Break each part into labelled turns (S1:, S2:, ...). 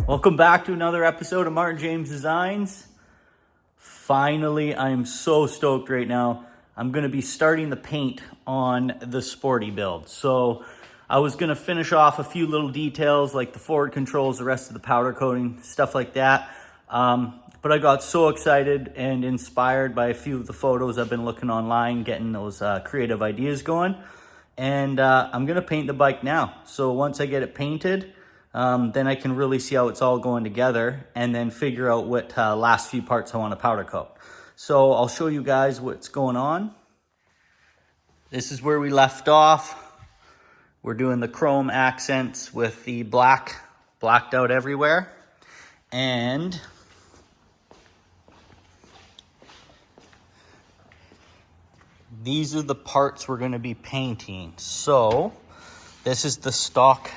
S1: Welcome back to another episode of Martin James Designs. Finally, I'm so stoked right now. I'm going to be starting the paint on the Sporty build. So I was going to finish off a few little details like the forward controls, the rest of the powder coating, stuff like that. But I got so excited and inspired by a few of the photos I've been looking online, getting those creative ideas going. And I'm going to paint the bike now. So once I get it painted, then I can really see how it's all going together and then figure out what last few parts I want to powder coat. So I'll show you guys what's going on. This is where we left off. We're doing the chrome accents with the blacked out everywhere. And these are the parts we're going to be painting. So this is the stock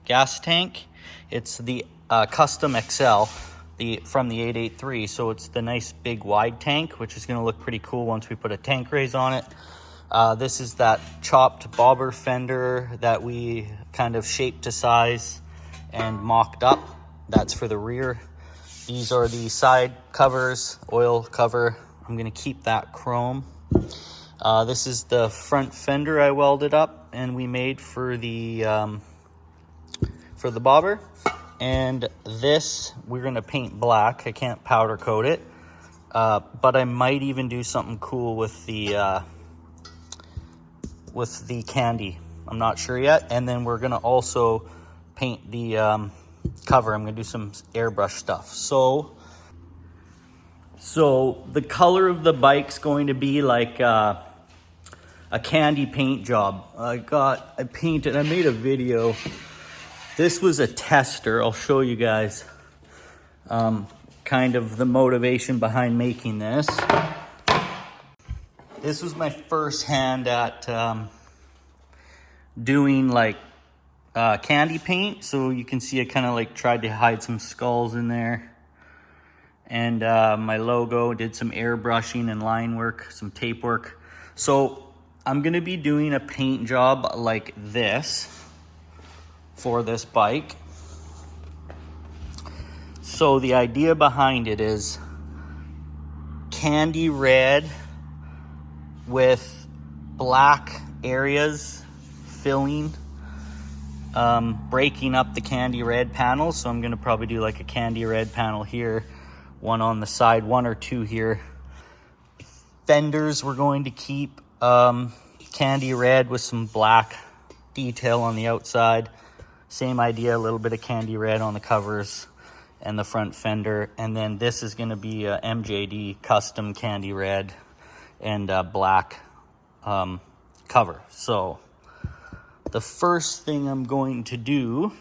S1: gas tank. It's the custom XL from the 883, so it's the nice big wide tank, which is going to look pretty cool once we put a tank raise on it. This is that chopped bobber fender that we kind of shaped to size and mocked up. That's for the rear. These are the side covers, oil cover. I'm going to keep that chrome. This is the front fender I welded up and we made for the bobber. And this we're going to paint black. I can't powder coat it, but I might even do something cool with the candy. I'm not sure yet. And then we're going to also paint the cover. I'm going to do some airbrush stuff. So the color of the bike's going to be like a candy paint job. I made a video. This was a tester. I'll show you guys kind of the motivation behind making this. This was my first hand at doing like candy paint. So you can see I kind of like tried to hide some skulls in there. And my logo, did some airbrushing and line work, some tape work. So I'm gonna be doing a paint job like this for this bike. So the idea behind it is candy red with black areas filling, breaking up the candy red panels. So I'm gonna probably do like a candy red panel here, one on the side, one or two here. Fenders we're going to keep candy red with some black detail on the outside. Same idea, a little bit of candy red on the covers and the front fender. And then this is going to be a MJD custom candy red and black cover. So the first thing I'm going to do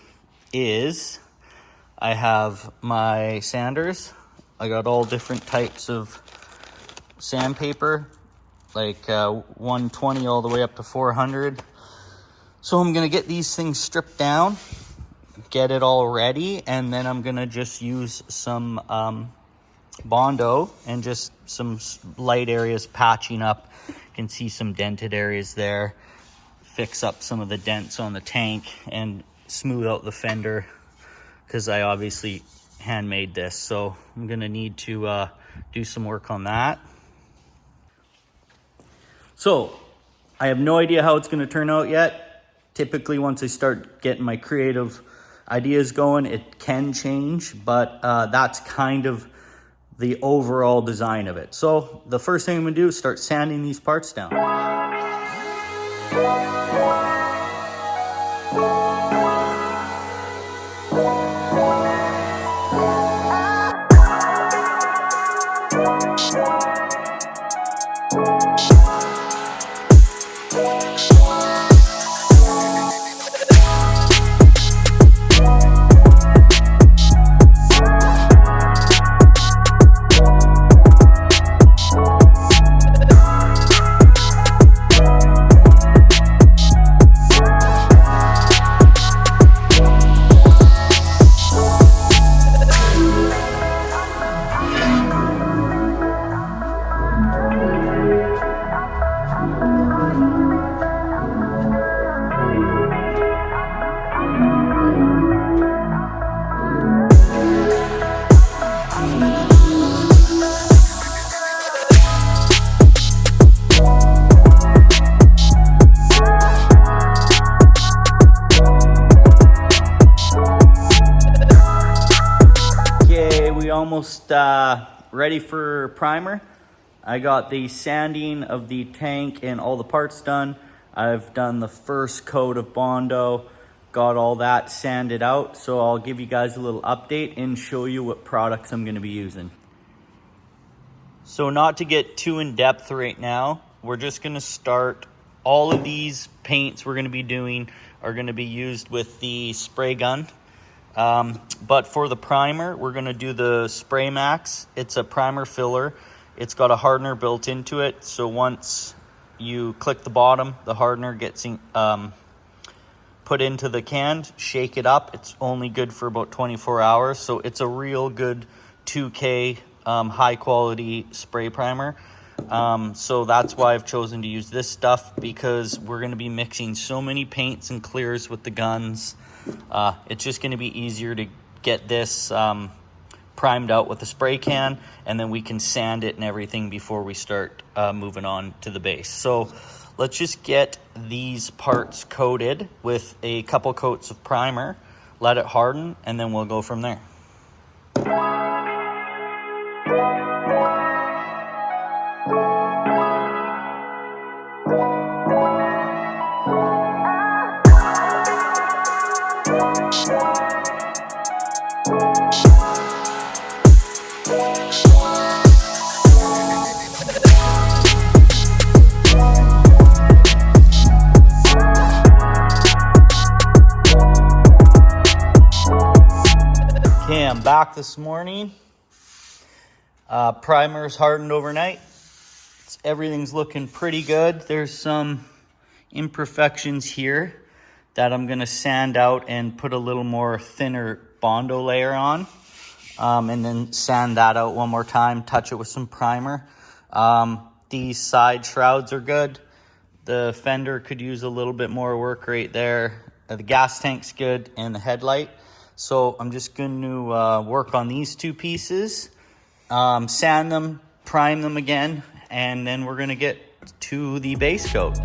S1: is I have my sanders. I got all different types of sandpaper, like 120 all the way up to 400. So I'm gonna get these things stripped down, get it all ready, and then I'm gonna just use some Bondo and just some light areas patching up. You can see some dented areas there, fix up some of the dents on the tank and smooth out the fender, because I obviously handmade this. So I'm gonna need to do some work on that. So I have no idea how it's gonna turn out yet. Typically, once I start getting my creative ideas going, it can change, but that's kind of the overall design of it. So the first thing I'm gonna do is start sanding these parts down. almost ready for primer. I got the sanding of the tank and all the parts done. I've done the first coat of Bondo, got all that sanded out. So I'll give you guys a little update and show you what products I'm gonna be using. So not to get too in depth right now, we're just gonna start. All of these paints we're gonna be doing are gonna be used with the spray gun. But for the primer, we're gonna do the Spray Max. It's a primer filler. It's got a hardener built into it. So once you click the bottom, the hardener gets put into the can, shake it up. It's only good for about 24 hours. So it's a real good 2K high quality spray primer. So that's why I've chosen to use this stuff, because we're gonna be mixing so many paints and clears with the guns. It's just gonna be easier to get this primed out with a spray can, and then we can sand it and everything before we start moving on to the base. So let's just get these parts coated with a couple coats of primer, let it harden, and then we'll go from there. Okay, I'm back this morning. Primer's hardened overnight. Everything's looking pretty good. There's some imperfections here that I'm gonna sand out and put a little more thinner Bondo layer on. And then sand that out one more time, touch it with some primer. These side shrouds are good. The fender could use a little bit more work right there. The gas tank's good, and the headlight. So I'm just going to work on these two pieces, sand them, prime them again, and then we're going to get to the base coat.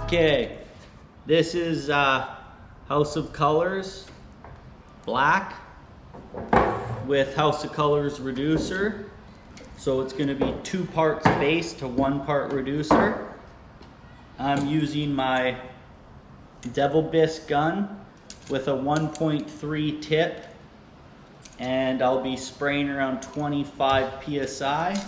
S1: Okay, this is House of Colors black with House of Colors reducer. So it's going to be 2 parts base to 1 part reducer. I'm using my Devil Bisque gun with a 1.3 tip, and I'll be spraying around 25 psi.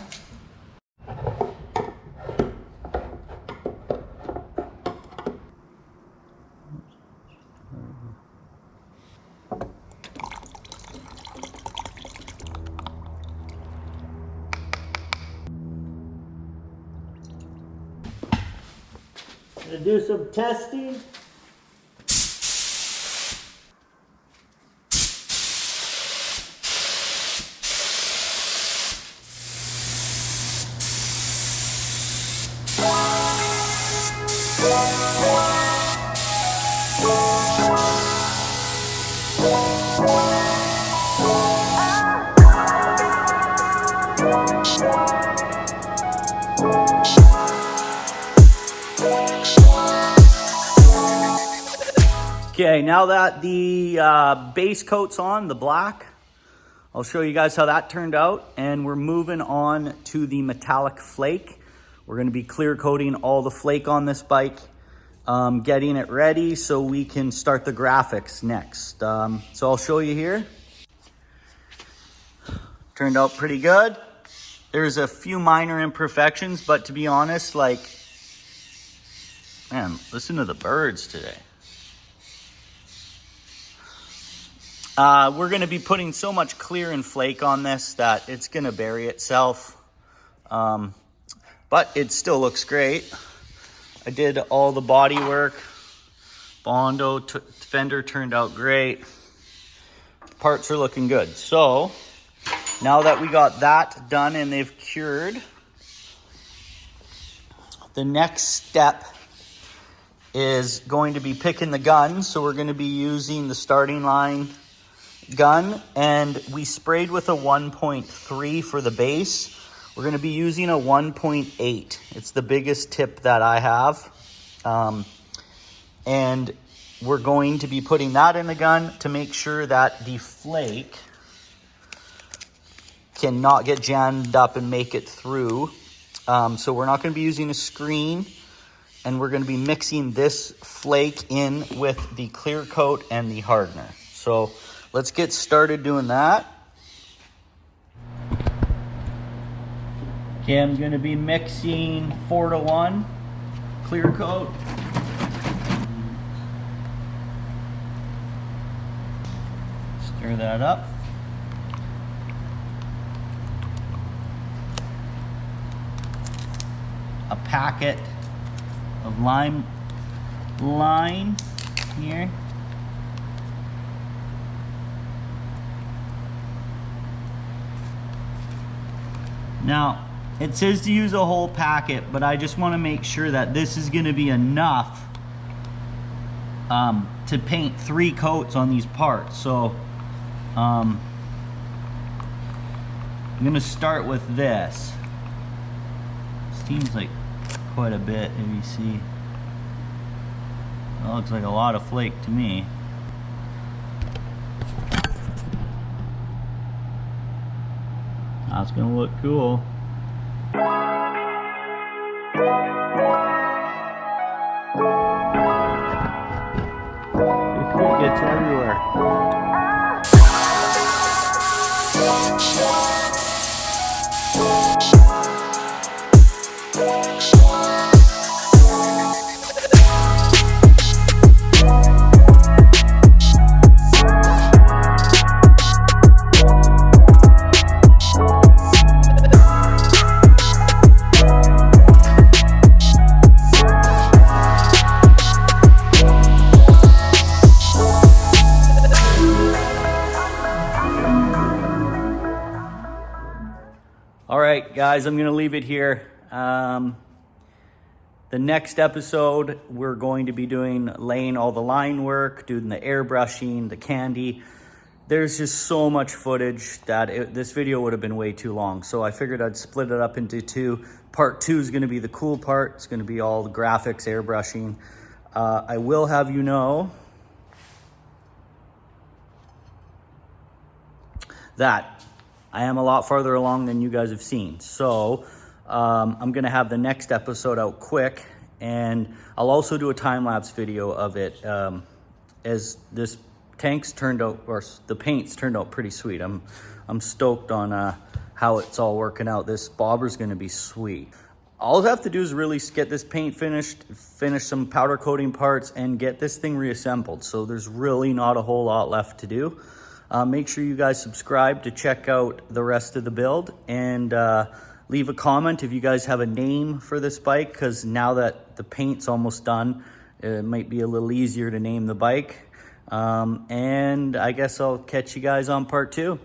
S1: Gonna do some testing. Okay, now that the base coat's on, the black, I'll show you guys how that turned out. And we're moving on to the metallic flake. We're gonna be clear coating all the flake on this bike, getting it ready so we can start the graphics next. So I'll show you here. Turned out pretty good. There's a few minor imperfections, but to be honest, like, man, listen to the birds today. We're going to be putting so much clear and flake on this that it's going to bury itself. But it still looks great. I did all the body work. Bondo fender turned out great. Parts are looking good. So now that we got that done and they've cured, the next step is going to be picking the gun. So we're going to be using the starting line gun, and we sprayed with a 1.3 for the base. We're going to be using a 1.8. It's the biggest tip that I have. And we're going to be putting that in the gun to make sure that the flake cannot get jammed up and make it through. So we're not going to be using a screen, and we're going to be mixing this flake in with the clear coat and the hardener. So let's get started doing that. Okay, I'm going to be mixing 4-to-1 clear coat. Stir that up. A packet of line here. Now, it says to use a whole packet, but I just want to make sure that this is going to be enough to paint 3 coats on these parts. So I'm going to start with this. Seems like quite a bit, if you see. That looks like a lot of flake to me. That's gonna look cool. It gets everywhere. All right, guys, I'm going to leave it here. The next episode, we're going to be laying all the line work, doing the airbrushing, the candy. There's just so much footage that this video would have been way too long. So I figured I'd split it up into 2. Part 2 is going to be the cool part. It's going to be all the graphics, airbrushing. I will have you know that I am a lot farther along than you guys have seen. So I'm going to have the next episode out quick, and I'll also do a time-lapse video of it as this tanks turned out, or the paints turned out pretty sweet. I'm stoked on how it's all working out. This bobber's going to be sweet. All I have to do is really get this paint finished, finish some powder coating parts, and get this thing reassembled. So there's really not a whole lot left to do. Make sure you guys subscribe to check out the rest of the build, and leave a comment if you guys have a name for this bike, because now that the paint's almost done, it might be a little easier to name the bike. And I guess I'll catch you guys on part 2.